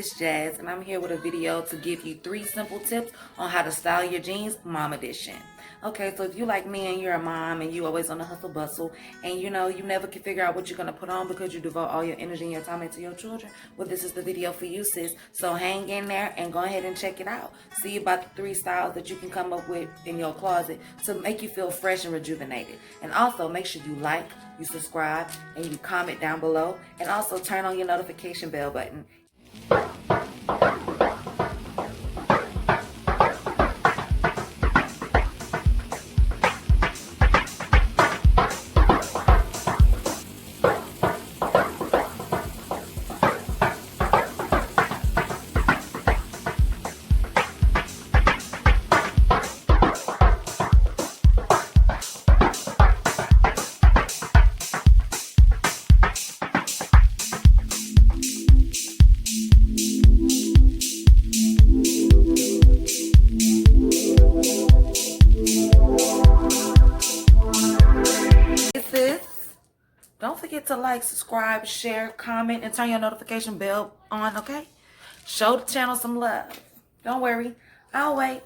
Sis Jazz, and I'm here with a video to give you 3 simple tips on how to style your jeans, mom edition. Okay, so if you like me and you're a mom and you always on the hustle bustle and you never can figure out what you're going to put on because you devote all your energy and your time into your children, well, this is the video for you, sis. So hang in there and go ahead and check it out. See about the 3 styles that you can come up with in your closet to make you feel fresh and rejuvenated. And also make sure you like, you subscribe, and you comment down below, and also turn on your notification bell button. Don't forget to like, subscribe, share, comment, and turn your notification bell on, okay? Show the channel some love. Don't worry, I'll wait.